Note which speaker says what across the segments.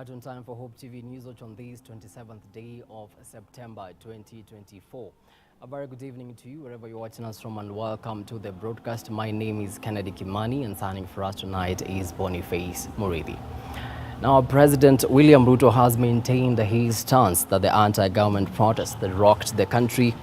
Speaker 1: Right on time for Hope TV News Watch on this 27th day of September 2024. A very good evening to you wherever you're watching us from, and welcome to the broadcast. My name is Kimani, and signing for us tonight is Boniface Murithi. Now, President William Ruto has maintained his stance that the anti-government protests that rocked the country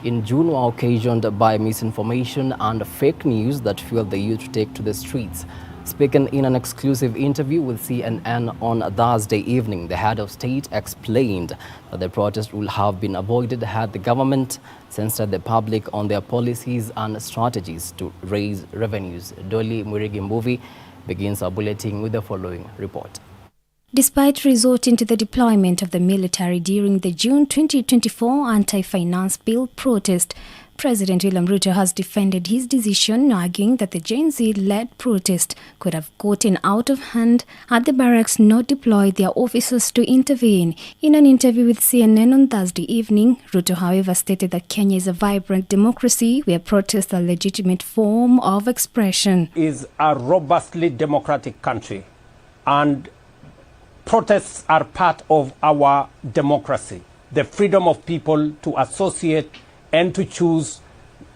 Speaker 1: in June were occasioned by misinformation and fake news that fueled the youth to take to the streets. Speaking in an exclusive interview with CNN on Thursday evening, the head of state explained that the protest would have been avoided had the government censored the public on their policies and strategies to raise revenues. Dolly Murigi begins our bulletin with the following report.
Speaker 2: Despite resorting to the deployment of the military during the June 2024 anti-finance bill protest, President William Ruto has defended his decision, arguing that the Gen Z-led protest could have gotten out of hand had the barracks not deployed their officers to intervene. In an interview with CNN on Thursday evening, Ruto, however, stated that Kenya is a vibrant democracy where protests are a legitimate form of expression.
Speaker 3: Is a robustly democratic country, and protests are part of our democracy. The freedom of people to associate and to choose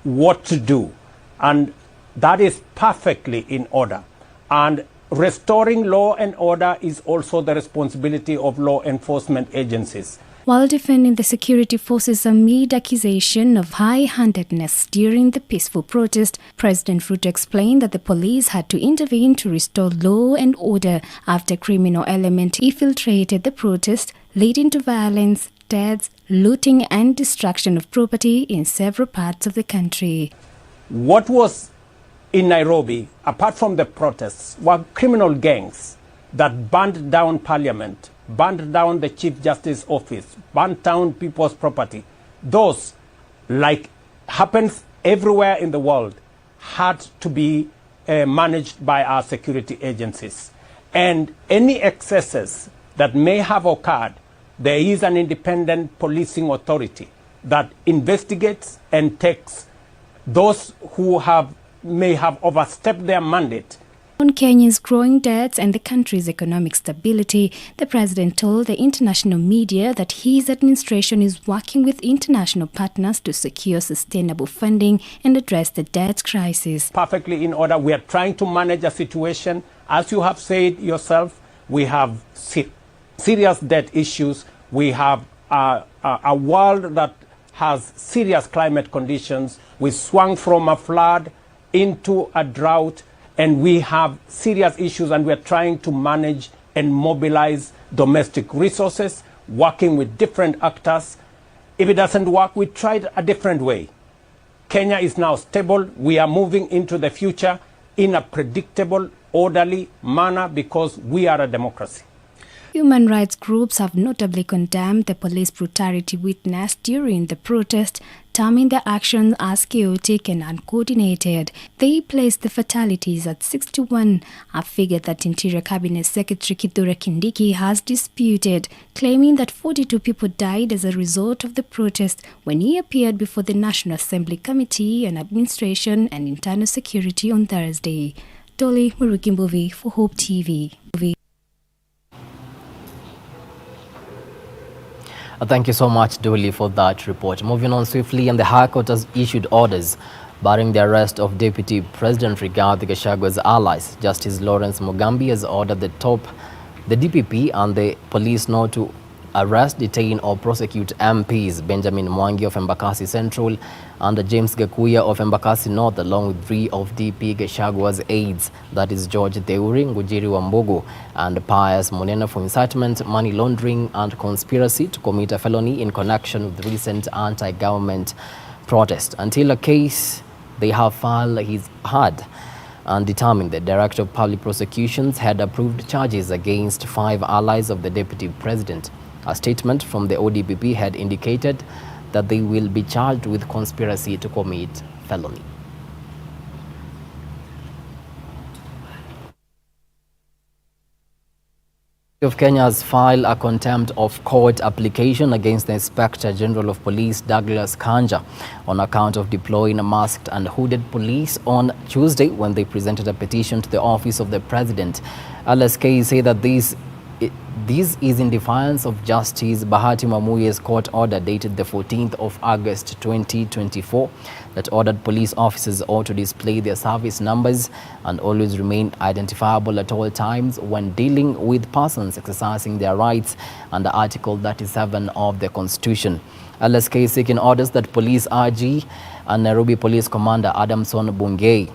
Speaker 3: what to do. And that is perfectly in order. And restoring law and order is also the responsibility of law enforcement agencies.
Speaker 2: While defending the security forces amid accusation of high-handedness during the peaceful protest, President Ruto explained that the police had to intervene to restore law and order after criminal element infiltrated the protest, leading to violence, deaths, looting and destruction of property in several parts of the country.
Speaker 3: What was in Nairobi, apart from the protests, were criminal gangs that burned down parliament, burned down the Chief Justice office, burned down people's property. Those, like happens everywhere in the world, had to be managed by our security agencies. And any excesses that may have occurred, there is an independent policing authority that investigates and takes those who may have overstepped their mandate.
Speaker 2: On Kenya's growing debts and the country's economic stability, the president told the international media that his administration is working with international partners to secure sustainable funding and address the debt crisis.
Speaker 3: Perfectly in order. We are trying to manage a situation. As you have said yourself, we have serious debt issues. We have a world that has serious climate conditions. We swung from a flood into a drought, and we have serious issues, and we are trying to manage and mobilize domestic resources, working with different actors. If it doesn't work, we tried a different way. Kenya is now stable. We are moving into the future in a predictable, orderly manner because we are a democracy.
Speaker 2: Human rights groups have notably condemned the police brutality witnessed during the protest, terming their actions as chaotic and uncoordinated. They placed the fatalities at 61, a figure that Interior Cabinet Secretary Kithure Kindiki has disputed, claiming that 42 people died as a result of the protest when he appeared before the National Assembly Committee on Administration and Internal Security on Thursday. Dolly Murigi for Hope TV.
Speaker 1: Thank you so much, Dolly, for that report. Moving on swiftly, and the High Court has issued orders barring the arrest of Deputy President Rigathi Gachagwa's allies. Justice Lawrence Mugambi has ordered the DPP and the police not to arrest, detain or prosecute MPs Benjamin Mwangi of Embakasi Central and James Gakuya of Embakasi North, along with 3 of DP Gachagwa's aides, that is George Theuri, Ngujiri Wambugu and Pius Monena, for incitement, money laundering and conspiracy to commit a felony in connection with the recent anti-government protest. Until a case they have filed is heard and determined, the Director of Public Prosecutions had approved charges against 5 allies of the Deputy President. A statement from the ODPP had indicated that they will be charged with conspiracy to commit felony. Of Kenya has filed a contempt of court application against the Inspector General of Police Douglas Kanja on account of deploying masked and hooded police on Tuesday when they presented a petition to the office of the President. LSK say that this This is in defiance of Justice Bahati Mwamuye's court order dated the 14th of August 2024 that ordered police officers all to display their service numbers and always remain identifiable at all times when dealing with persons exercising their rights under Article 37 of the Constitution. LSK seeking orders that Police RG and Nairobi Police Commander Adamson Bungei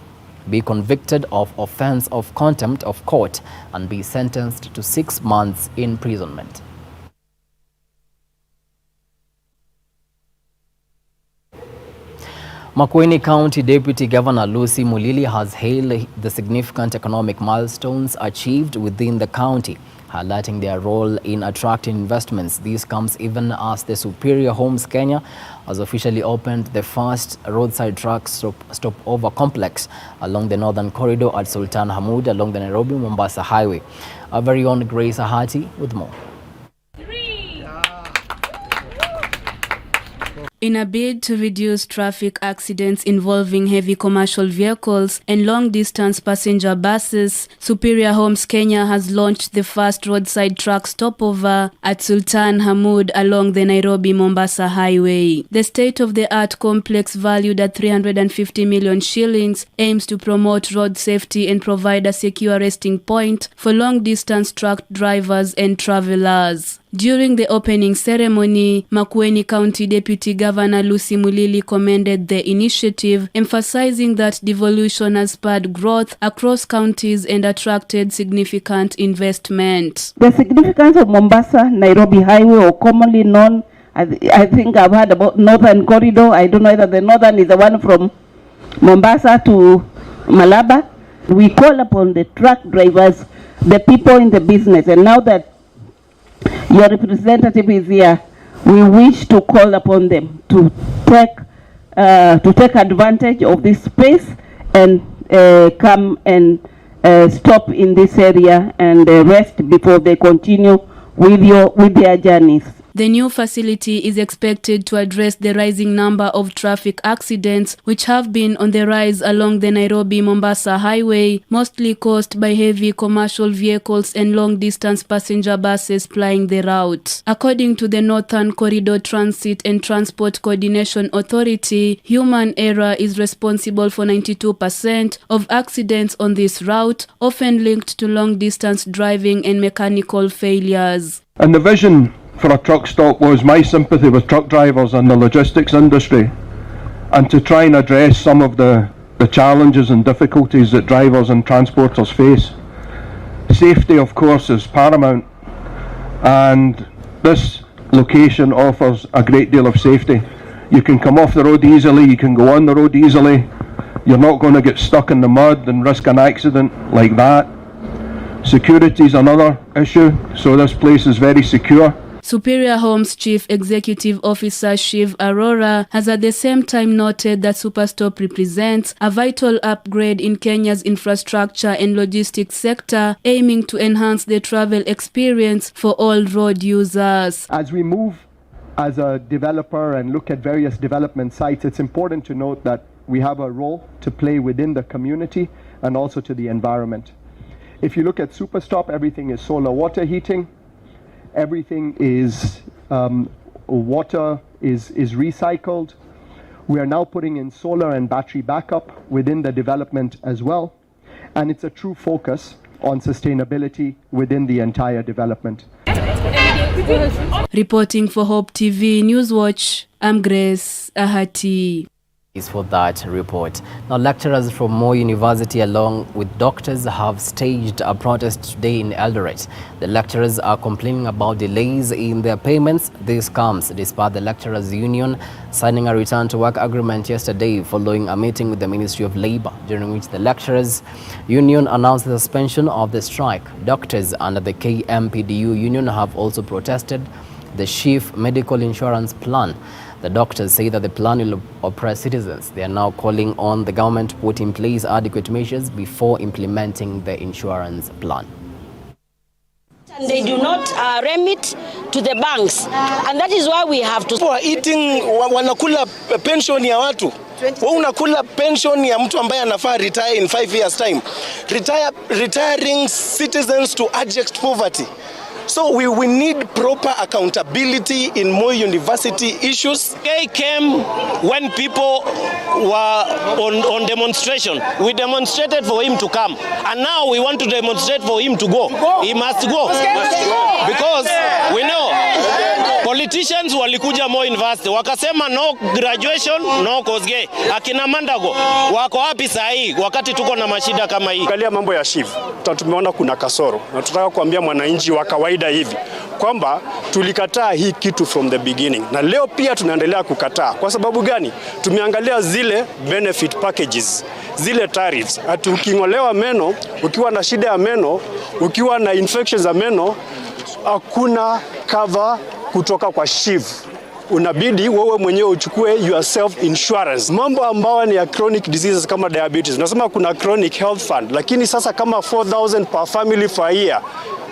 Speaker 1: be convicted of offense of contempt of court and be sentenced to 6 months imprisonment. Makueni County Deputy Governor Lucy Mulili has hailed the significant economic milestones achieved within the county, highlighting their role in attracting investments. This comes even as the Superior Homes Kenya has officially opened the first roadside truck stopover complex along the northern corridor at Sultan Hamoud along the Nairobi-Mombasa Highway. Our very own Grace Ahati with more.
Speaker 4: In a bid to reduce traffic accidents involving heavy commercial vehicles and long-distance passenger buses, Superior Homes Kenya has launched the first roadside truck stopover at Sultan Hamoud along the Nairobi-Mombasa Highway. The state-of-the-art complex, valued at 350 million shillings, aims to promote road safety and provide a secure resting point for long-distance truck drivers and travelers. During the opening ceremony, Makueni County Deputy Governor Lucy Mulili commended the initiative, emphasizing that devolution has spurred growth across counties and attracted significant investment.
Speaker 5: The significance of Mombasa-Nairobi Highway, or commonly known, I think I've heard about Northern Corridor. I don't know whether the Northern is the one from Mombasa to Malaba. We call upon the truck drivers, the people in the business, and now that your representative is here, we wish to call upon them to take advantage of this space and come and stop in this area and rest before they continue with their journeys.
Speaker 4: The new facility is expected to address the rising number of traffic accidents which have been on the rise along the Nairobi-Mombasa Highway, mostly caused by heavy commercial vehicles and long-distance passenger buses plying the route. According to the Northern Corridor Transit and Transport Coordination Authority, human error is responsible for 92% of accidents on this route, often linked to long-distance driving and mechanical failures.
Speaker 6: And the vision for a truck stop was my sympathy with truck drivers and the logistics industry, and to try and address some of the challenges and difficulties that drivers and transporters face. Safety, of course, is paramount, and this location offers a great deal of safety. You can come off the road easily, you can go on the road easily, you're not going to get stuck in the mud and risk an accident like that. Security is another issue, so this place is very secure.
Speaker 4: Superior Homes Chief Executive Officer Shiv Arora has at the same time noted that Superstop represents a vital upgrade in Kenya's infrastructure and logistics sector, aiming to enhance the travel experience for all road users.
Speaker 7: As we move as a developer and look at various development sites, it's important to note that we have a role to play within the community and also to the environment. If you look at Superstop, everything is solar water heating. Everything is water is recycled. We are now putting in solar and battery backup within the development as well. And it's a true focus on sustainability within the entire development.
Speaker 4: Reporting for Hope TV Newswatch, I'm Grace Ahati.
Speaker 1: For that report. Now, lecturers from Moi University along with doctors have staged a protest today in Eldoret. The lecturers are complaining about delays in their payments. This comes despite the lecturers union signing a return to work agreement yesterday following a meeting with the Ministry of Labour, during which the lecturers union announced the suspension of the strike. Doctors under the KMPDU union have also protested the chief medical insurance plan. The doctors say that the plan will oppress citizens. They are now calling on the government to put in place adequate measures before implementing the insurance plan.
Speaker 8: They do not remit to the banks, and that is why we have to.
Speaker 9: People are eating, wanakula pension ya watu. Wewe unakula pension ya mtu ambaye anafaa retire in 5 years time. Retiring citizens to abject poverty. So we need proper accountability in Moi University issues.
Speaker 10: They came when people were on demonstration. We demonstrated for him to come. And now we want to demonstrate for him to go. He must go. Because we know politicians walikuja Moi University wakasema no graduation, no Kosgei. Akina Mandago wako wapi saa hii wakati tuko na mashida kama hii?
Speaker 11: Angalia mambo ya SHIF. Tumeona kuna kasoro. Na tutaka kuambia mwananchi wa kawaida hivi kwamba tulikataa hii kitu from the beginning. Na leo pia tunaendelea kukataa. Kwa sababu gani? Tumeangalia zile benefit packages, zile tariffs. Ati uking'olewa meno, ukiwa na shida ya meno, ukiwa na infections za meno, hakuna cover kutoka kwa SHIF. Unabidi wewe mwenyewe uchukue your self insurance. Mambo ambayo ni ya chronic diseases kama diabetes. Unasema kuna chronic health fund, lakini sasa kama 4,000 per family per year.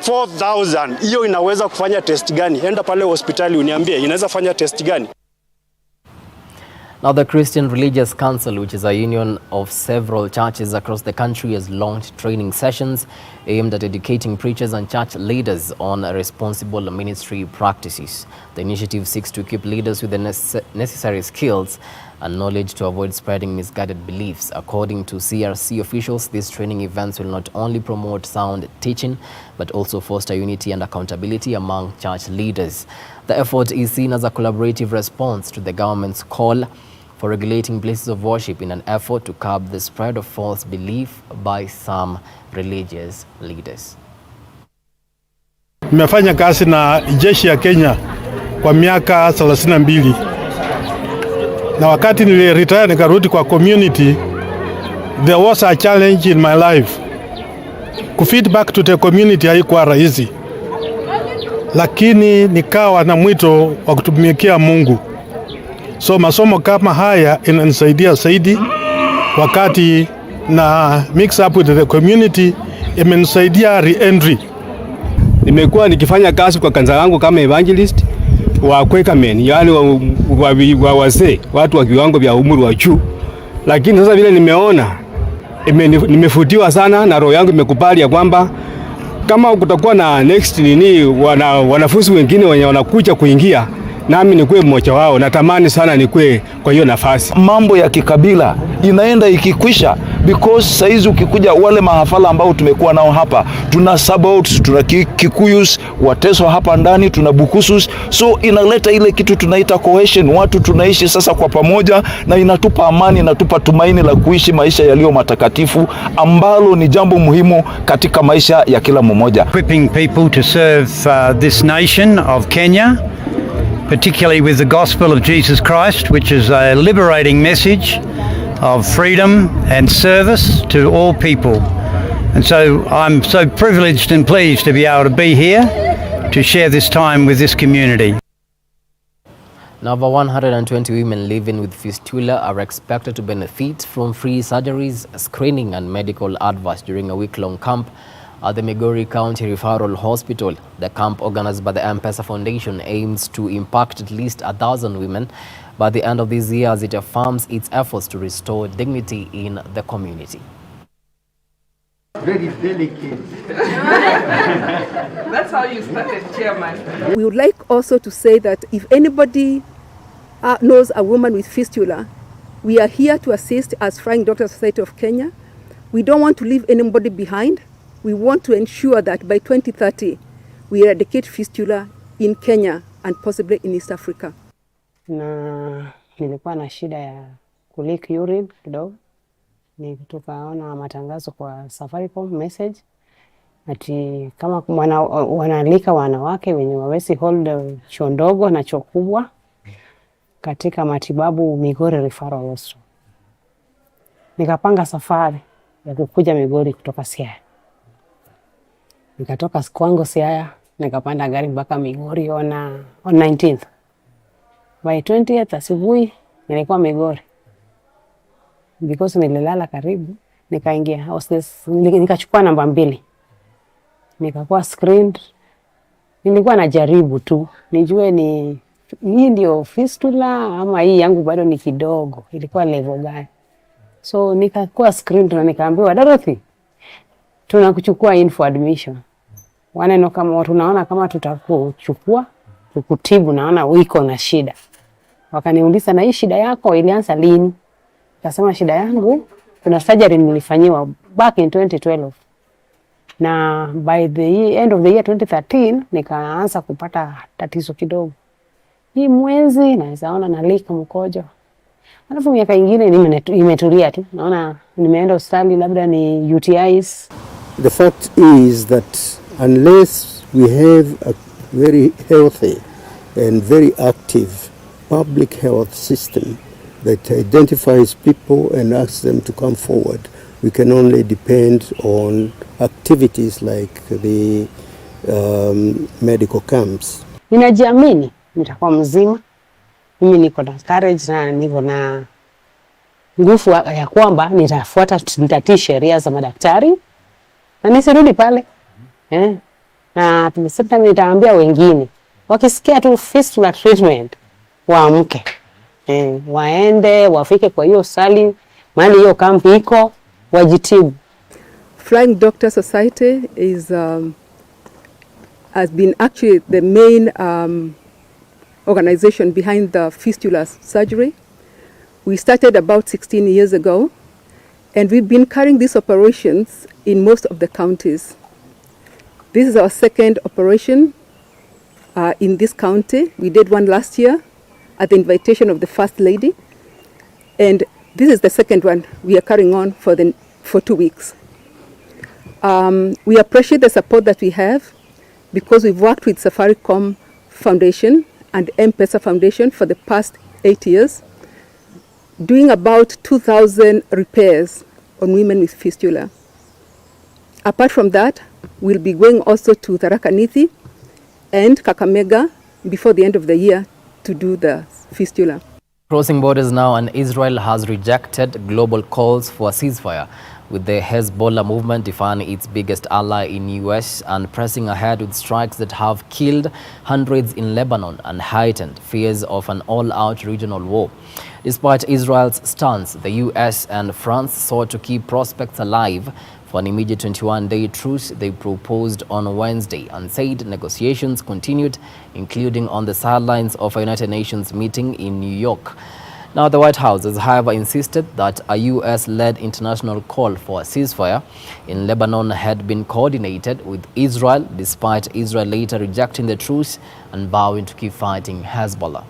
Speaker 11: 4,000 hiyo inaweza kufanya test gani? Enda pale hospitali uniambie inaweza fanya test gani?
Speaker 1: Now, the Christian Religious Council, which is a union of several churches across the country, has launched training sessions aimed at educating preachers and church leaders on responsible ministry practices. The initiative seeks to equip leaders with the necessary skills and knowledge to avoid spreading misguided beliefs. According to CRC officials, these training events will not only promote sound teaching, but also foster unity and accountability among church leaders. The effort is seen as a collaborative response to the government's call for regulating places of worship in an effort to curb the spread of false belief by some religious leaders.
Speaker 12: Nimefanya kazi na jeshi ya Kenya kwa miaka 32. Na wakati niliretire nikarudi kwa community, there was a challenge in my life. Kufeed back to the community haikuwa rahisi. Lakini nikawa na mwito wa kutumikia Mungu. So masomo kama haya inanisaidia zaidi wakati na mix up with the community, imenisaidia re-entry.
Speaker 13: Nimekuwa nikifanya kazi kwa kanisa langu kama evangelist wa Quaker men, yani wa wazee, watu wa kiwango vya umri wa juu. Lakini sasa vile nimeona nimefutiwa sana na roho yangu imekubali ya kwamba kama kutakuwa na next wanafunzi wengine wenye wanakuja kuingia, nami nikuwe mmoja wao. Natamani sana nikuwe kwa hiyo nafasi.
Speaker 14: Mambo ya kikabila inaenda ikikwisha, because saizi ukikuja wale mahafala ambao tumekuwa nao hapa, tuna Sabaoth, tuna Kikuyus, Wateso hapa ndani, tuna Bukusus. So inaleta ile kitu tunaita cohesion, watu tunaishi sasa kwa pamoja, na inatupa amani, inatupa tumaini la kuishi maisha yaliyo matakatifu, ambalo ni jambo muhimu katika maisha ya kila mmoja.
Speaker 15: Equipping people to serve this nation of Kenya, particularly with the gospel of Jesus Christ, which is a liberating message of freedom and service to all people. And so I'm so privileged and pleased to be able to be here to share this time with this community.
Speaker 1: Now, over 120 women living with fistula are expected to benefit from free surgeries, screening and medical advice during a week-long camp at the Migori County Referral Hospital. The camp, organized by the M-Pesa Foundation, aims to impact at least 1,000 women by the end of this year, as it affirms its efforts to restore dignity in the community.
Speaker 16: Very delicate. That's how you started, Chairman.
Speaker 17: We would like also to say that if anybody knows a woman with fistula, we are here to assist as Flying Doctor Society of Kenya. We don't want to leave anybody behind. We want to ensure that by 2030, we eradicate fistula in Kenya and possibly in East Africa.
Speaker 18: Na nilikuwa na shida ya kuleak urine kidogo. Tukaona matangazo kwa Safaricom message ati kama wanalika wanawake wenye wawezi hold choo ndogo na choo kubwa katika matibabu Migori Referral Hospital. Nikapanga safari ya kukuja Migori kutoka Siaya. Nikatoka kwangu Siaya, nikapanda gari mpaka Migori on 19th. By 20th asubuhi nilikuwa Migori. Because nililala karibu, nikaingia hostess, nikachukua namba 2. Nikakuwa screened. Nilikuwa najaribu tu nijue ni hii ndio fistula ama hii yangu bado ni kidogo, ilikuwa level gani. So nikakuwa screened na nikaambiwa, Dorothy, tunakuchukua in for admission. waneno kama tunaona kama tutakuchukua tukutibu, naona wiko na shida. Wakaniuliza, na hii shida yako ilianza lini? Nikasema shida yangu kuna surgery nilifanyiwa back in 2012. Na by the end of the year 2013 nikaanza kupata tatizo kidogo. Hii mwezi naweza ona nalika mkojo. Alafu miaka ingine imetulia tu. Naona nimeenda hospitali labda ni UTIs.
Speaker 19: The fact is that unless we have a very healthy and very active public health system that identifies people and asks them to come forward, we can only depend on activities like the medical camps.
Speaker 18: Ninajiamini nitakuwa mzima. Mimi niko na courage na niko na nguvu ya kwamba nitatii sheria za madaktari na nisirudi pale. Na tumesema nitaambia wengine wakisikia tu fistula treatment waamke. Waende wafike kwa hiyo sali mahali hiyo kambi iko wajitibu.
Speaker 17: Flying Doctor Society has been actually the main organization behind the fistula surgery. We started about 16 years ago, and we've been carrying these operations in most of the counties. This is our second operation in this county. We did one last year at the invitation of the First Lady, and this is the second one we are carrying on for 2 weeks. We appreciate the support that we have because we've worked with Safaricom Foundation and M-Pesa Foundation for the past 8 years, doing about 2,000 repairs on women with fistula. Apart from that, we'll be going also to Tharaka Nithi and Kakamega before the end of the year to do the fistula.
Speaker 1: Crossing borders now, and Israel has rejected global calls for a ceasefire, with the Hezbollah movement defining its biggest ally in US and pressing ahead with strikes that have killed hundreds in Lebanon and heightened fears of an all-out regional war. Despite Israel's stance, the US and France sought to keep prospects alive for an immediate 21-day truce they proposed on Wednesday and said negotiations continued, including on the sidelines of a United Nations meeting in New York. Now, the White House has, however, insisted that a US-led international call for a ceasefire in Lebanon had been coordinated with Israel, despite Israel later rejecting the truce and vowing to keep fighting Hezbollah.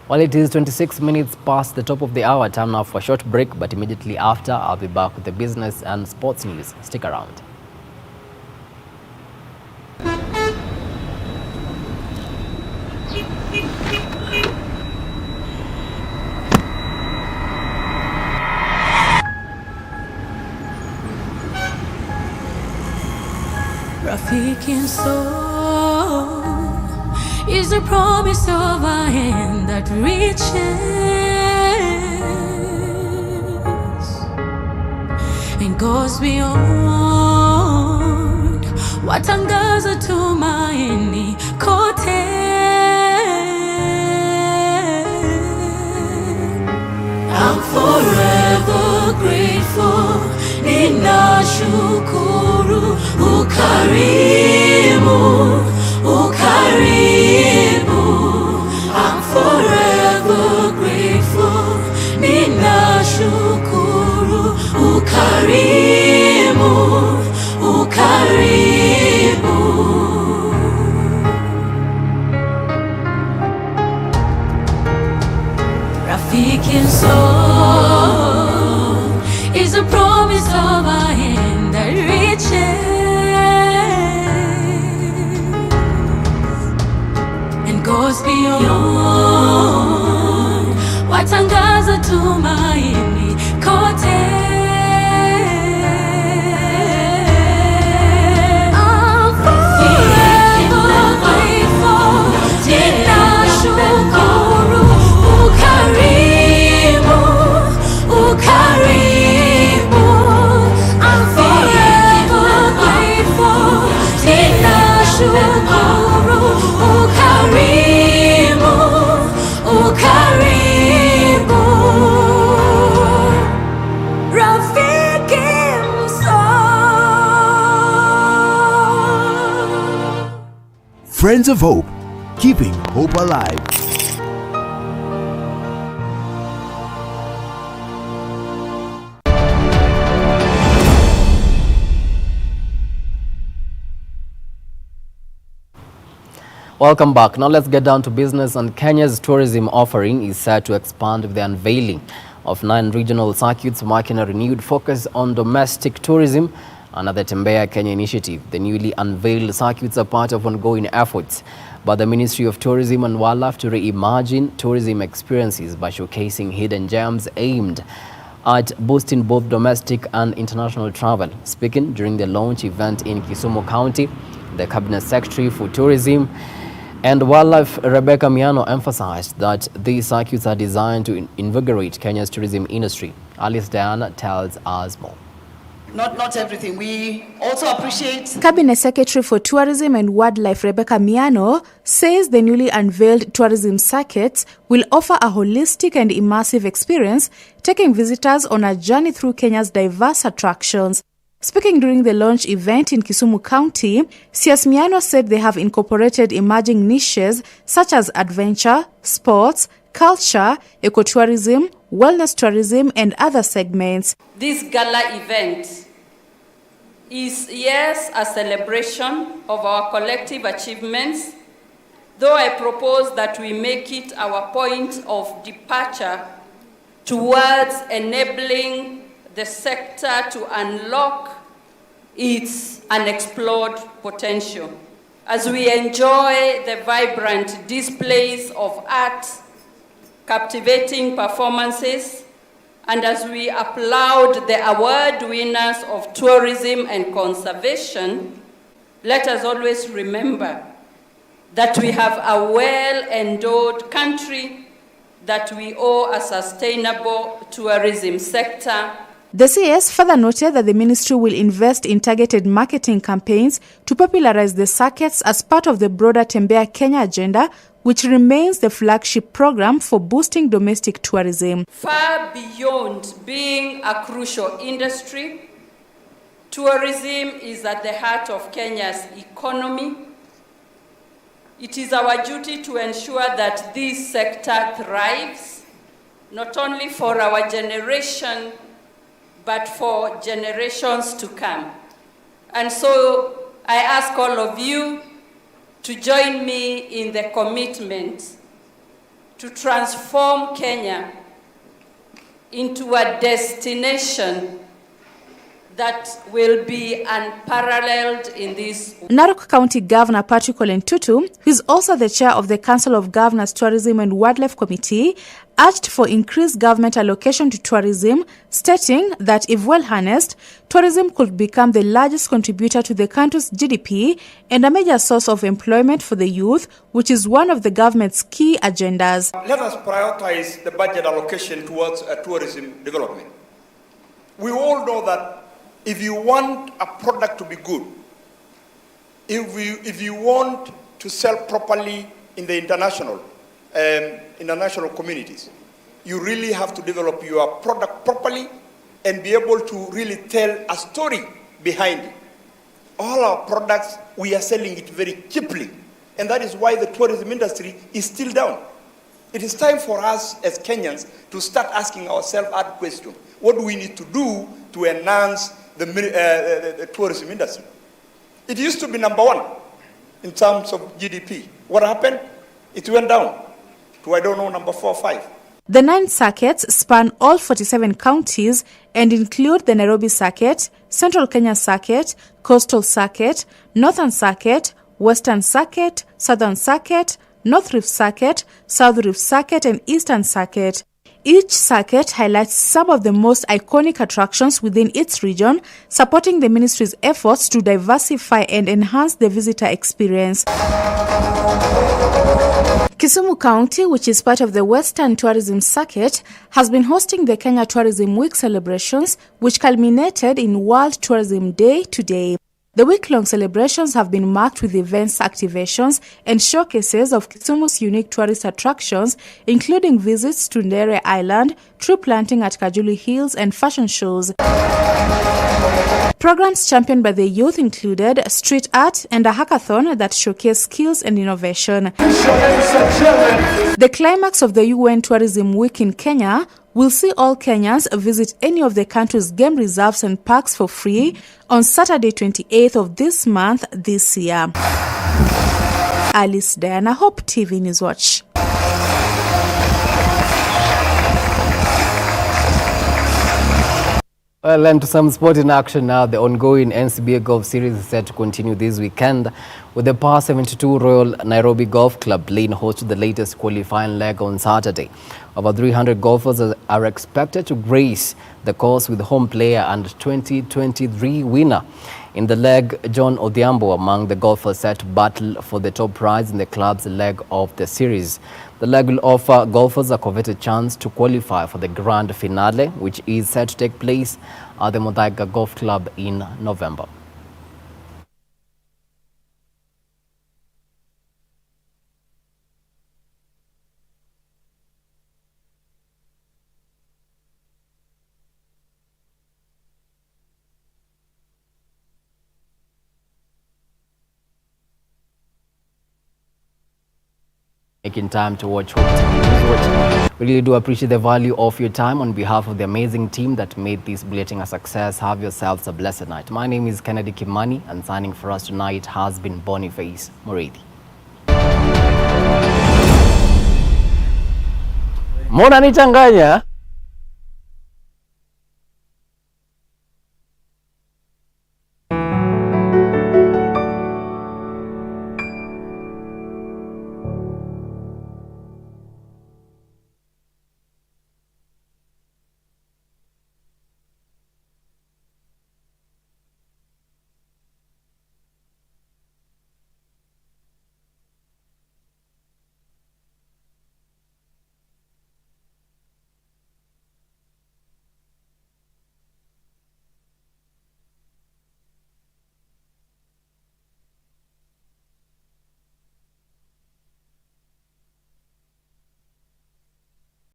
Speaker 1: Well, it is 26 minutes past the top of the hour. Time now for a short break, but immediately after, I'll be back with the business and sports news. Stick around.
Speaker 20: Rafiki soul is the promise of a hand that reaches and goes beyond watangaza tumaini kote. I'm forever grateful, ninashukuru ukarimu, ukarimu. I'm forever grateful, ninashukuru ukarimu, ukarimu. Rafiki soul is a promise of a hand that reaches and goes beyond watangaza tumaini kote. I'm forever grateful, ninashukuru ukarimu, ukarimu. I'm forever grateful, ninashukuru ukarimu, ukarimu.
Speaker 21: Friends of Hope, keeping hope alive.
Speaker 1: Welcome back. Now let's get down to business, and Kenya's tourism offering is set to expand with the unveiling of 9 regional circuits, marking a renewed focus on domestic tourism under the Tembea Kenya initiative. The newly unveiled circuits are part of ongoing efforts by the Ministry of Tourism and Wildlife to reimagine tourism experiences by showcasing hidden gems aimed at boosting both domestic and international travel. Speaking during the launch event in Kisumu County, the Cabinet Secretary for Tourism and Wildlife, Rebecca Miano, emphasized that these circuits are designed to invigorate Kenya's tourism industry. Alice Diana tells us more.
Speaker 22: Not everything. We also appreciate...
Speaker 23: Cabinet Secretary for Tourism and Wildlife, Rebecca Miano, says the newly unveiled tourism circuits will offer a holistic and immersive experience, taking visitors on a journey through Kenya's diverse attractions. Speaking during the launch event in Kisumu County, CS Miano said they have incorporated emerging niches such as adventure, sports, culture, ecotourism, wellness tourism, and other segments.
Speaker 24: This gala event is, yes, a celebration of our collective achievements, though I propose that we make it our point of departure towards enabling the sector to unlock its unexplored potential. As we enjoy the vibrant displays of art, captivating performances, and as we applaud the award winners of tourism and conservation, let us always remember that we have a well-endowed country, that we owe a sustainable tourism sector.
Speaker 23: The CS further noted that the ministry will invest in targeted marketing campaigns to popularize the circuits as part of the broader Tembea Kenya agenda, which remains the flagship program for boosting domestic tourism.
Speaker 24: Far beyond being a crucial industry, tourism is at the heart of Kenya's economy. It is our duty to ensure that this sector thrives, not only for our generation, but for generations to come. And so I ask all of you to join me in the commitment to transform Kenya into a destination that will be unparalleled in this.
Speaker 23: Narok County Governor Patrick Ole Ntutu, who is also the chair of the Council of Governors Tourism and Wildlife Committee, urged for increased government allocation to tourism, stating that if well harnessed, tourism could become the largest contributor to the country's GDP and a major source of employment for the youth, which is one of the government's key agendas.
Speaker 25: Let us prioritize the budget allocation towards tourism development. We all know that if you want a product to be good, if you want to sell properly in the international communities, you really have to develop your product properly and be able to really tell a story behind it. All our products, we are selling it very cheaply, and that is why the tourism industry is still down. It is time for us as Kenyans to start asking ourselves that question. What do we need to do to enhance the tourism industry? It used to be number 1 in terms of GDP. What happened? It went down to, I don't know, number 4 or 5.
Speaker 23: The 9 circuits span all 47 counties and include the Nairobi Circuit, Central Kenya Circuit, Coastal Circuit, Northern Circuit, Western Circuit, Southern Circuit, North Rift Circuit, South Rift Circuit, and Eastern Circuit. Each circuit highlights some of the most iconic attractions within its region, supporting the ministry's efforts to diversify and enhance the visitor experience. Kisumu County, which is part of the Western Tourism Circuit, has been hosting the Kenya Tourism Week celebrations, which culminated in World Tourism Day today. The week-long celebrations have been marked with events, activations, and showcases of Kisumu's unique tourist attractions, including visits to Ndere Island, tree planting at Kajuli Hills, and fashion shows. Programs championed by the youth included street art and a hackathon that showcased skills and innovation. The climax of the UN Tourism Week in Kenya will see all Kenyans visit any of the country's game reserves and parks for free on Saturday 28th of this month this year. Alice Diana, Hope TV Newswatch.
Speaker 1: Well, and to some sporting action now. The ongoing NCBA Golf Series is set to continue this weekend, with the Par 72 Royal Nairobi Golf Club playing host to the latest qualifying leg on Saturday. Over 300 golfers are expected to grace the course, with home player and 2023 winner in the leg, John Odhiambo, among the golfers set to battle for the top prize in the club's leg of the series. The leg will offer golfers a coveted chance to qualify for the grand finale, which is set to take place at the Muthaiga Golf Club in November. Making time to watch Hope TV Newswatch. We really do appreciate the value of your time. On behalf of the amazing team that made this bulletin a success, have yourselves a blessed night. My name is Kennedy Kimani, and signing for us tonight has been Boniface Murithi. Mbona nichanganya?